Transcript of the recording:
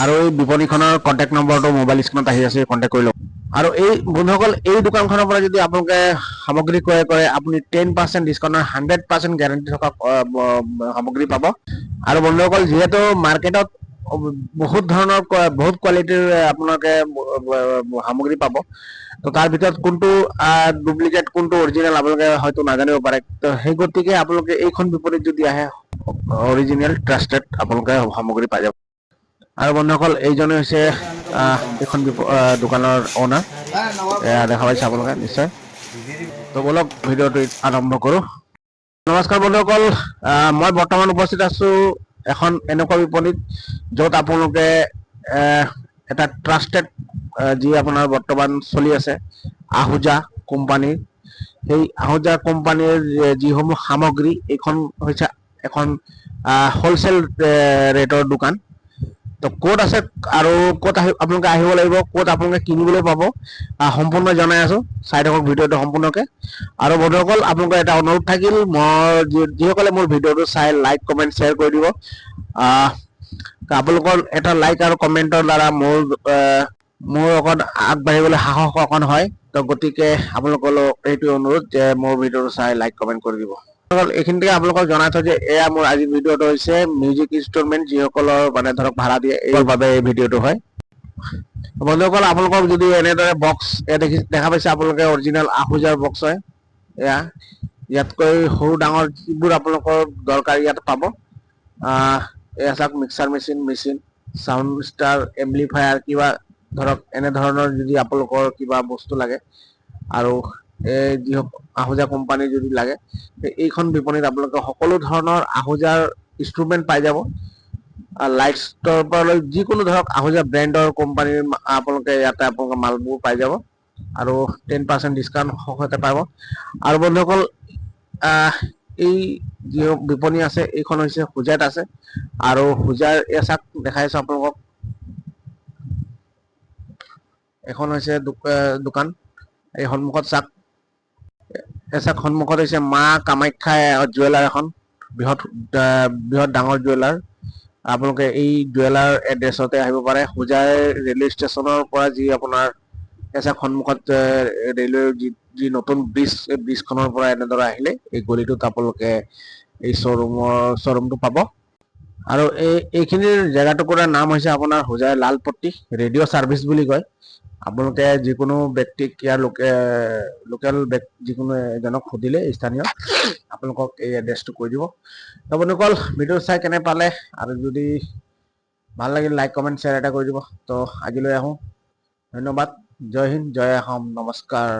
আৰু এই বিপণীখনৰ কন্টেক্ট নম্বৰটো মোবাইল স্ক্ৰীনত আহি আছে, কন্টেক্ট কৰি লওক। আৰু এই বন্ধুসকল, এই দোকানখনৰ পৰা যদি আপোনালোকে সামগ্ৰী ক্ৰয় কৰে আপুনি 10% ডিছকাউণ্টৰ 100% গেৰাণ্টি থকা সামগ্ৰী পাব। আৰু বন্ধুসকল, যিহেতু মাৰ্কেটত বহুত ধৰণৰ বহুত কোৱালিটিৰ আপোনালোকে সামগ্ৰী পাব, তো তাৰ ভিতৰত কোনটো ডুপ্লিকেট কোনটো অৰিজিনেল আপোনালোকে হয়তো নাজানিব পাৰে। তো সেই গতিকে আপোনালোকে এইখন বিপণীত যদি আহে অৰিজিনেল ট্ৰাষ্টেড আপোনালোকে সামগ্ৰী পাই যাব। আৰু বন্ধুসকল, এইজনে হৈছে এইখন দোকানৰ অনাৰ। দেখা পাইছে আপোনালোকে নিশ্চয়। তো বলক ভিডিঅ'টো আৰম্ভ কৰোঁ। নমস্কাৰ বন্ধুসকল, মই বৰ্তমান উপস্থিত আছো এখন এনেকুৱা বিপণীত য'ত আপোনালোকে এটা ট্ৰাষ্টেড যি আপোনাৰ বৰ্তমান চলি আছে আহুজা কোম্পানীৰ, সেই আহুজা কোম্পানীৰ যিসমূহ সামগ্ৰী, এইখন হৈছে এখন হোলচেল ৰেটৰ দোকান। তো ক'ত আছে আৰু ক'ত আপোনালোকে আহিব লাগিব, ক'ত আপোনালোকে কিনিবলৈ পাব, সম্পূৰ্ণ জনাই আছো। চাই থাকক ভিডিঅ'টো সম্পূৰ্ণকে। আৰু বন্ধুসকল, আপোনালোকৰ এটা অনুৰোধ থাকিল, যিসকলে মোৰ ভিডিঅ'টো চাই লাইক কমেণ্ট শ্বেয়াৰ কৰি দিব। আপোনালোকৰ এটা লাইক আৰু কমেণ্টৰ দ্বাৰা মোৰ অকণ আগবাঢ়িবলৈ সাহস অকণ হয়। তো গতিকে আপোনালোকলৈ এইটো অনুৰোধ যে মোৰ ভিডিঅ'টো চাই লাইক কমেণ্ট কৰি দিব। এইখিনিতে আপোনালোকক জনাই থওঁ যে এয়া মোৰ আজিৰ ভিডিঅ'টো হৈছে মিউজিক ইনষ্ট্ৰুমেণ্ট যিসকলৰ মানে ধৰক ভাড়া দিয়ে, এই বাবে এই ভিডিঅ'টো হয়। বন্ধুসকল, আপোনালোকক যদি এনেদৰে বক্স দেখা পাইছে, আপোনালোকে অৰিজিনেল আহুজাৰ বক্স হয়। ইয়াতকৈ সৰু ডাঙৰ যিবোৰ আপোনালোকৰ দৰকাৰ ইয়াত পাব। এয়া চাওক, মিক্সাৰ মেচিন, চাউণ্ড ষ্টাৰ, এম্পলিফায়াৰ, কিবা ধৰক এনেধৰণৰ যদি আপোনালোকৰ কিবা বস্তু লাগে আৰু যি আহুজা কোম্পানীৰ যদি লাগে, এইখন বিপণীত আপোনালোকে সকলো ধৰণৰ আহুজাৰ ইনষ্ট্ৰুমেণ্ট পাই যাব। লাইটৰ পৰা লৈ যিকোনো ধৰক আহুজা ব্ৰেণ্ডৰ কোম্পানীৰ আপোনালোকে ইয়াতে আপোনালোকৰ মালবোৰ পাই যাব আৰু 10% ডিছকাউণ্ট সহজতে পাব। আৰু বন্ধুসকল, এই যি বিপণী আছে এইখন হৈছে হোজাইত আছে। আৰু হোজাৰ চাক দেখাই আছো আপোনালোকক, এখন হৈছে দোকান। এই সন্মুখত চাক, সন্মুখত হৈছে মা কামাখ্যা জুৱেলাৰ, এখন বৃহৎ ডাঙৰ জুৱেলাৰ। আপোনালোকে এই জুৱেলাৰ এড্ৰেছতে আহিব পাৰে। হোজাই ৰেলৱে ষ্টেচনৰ পৰা যি আপোনাৰ সন্মুখত ৰেলৱেৰ যি নতুন ব্ৰিজ, এই ব্ৰিজখনৰ পৰা এনেদৰে আহিলে এই গলিটোত আপোনালোকে এই শ্বৰুমটো পাব। আৰু এইখিনিৰ জেগাটুকুৰাৰ নাম হৈছে আপোনাৰ হোজাই লালপট্টি ৰেডিঅ' ছাৰ্ভিচ বুলি কয়। আপোনালোকে যিকোনো ব্যক্তিক ইয়াৰ লোকেল যিকোনো এজনক সুধিলে স্থানীয় আপোনালোকক এই এড্ৰেছটো কৈ দিব। তো বন্ধুসকল, ভিডিঅ' চাই কেনে পালে, আৰু যদি ভাল লাগিল লাইক কমেণ্ট শ্বেয়াৰ এটা কৰি দিব। তো আজিলৈ আহোঁ, ধন্যবাদ। জয় হিন্দ, জয় অসম, নমস্কাৰ।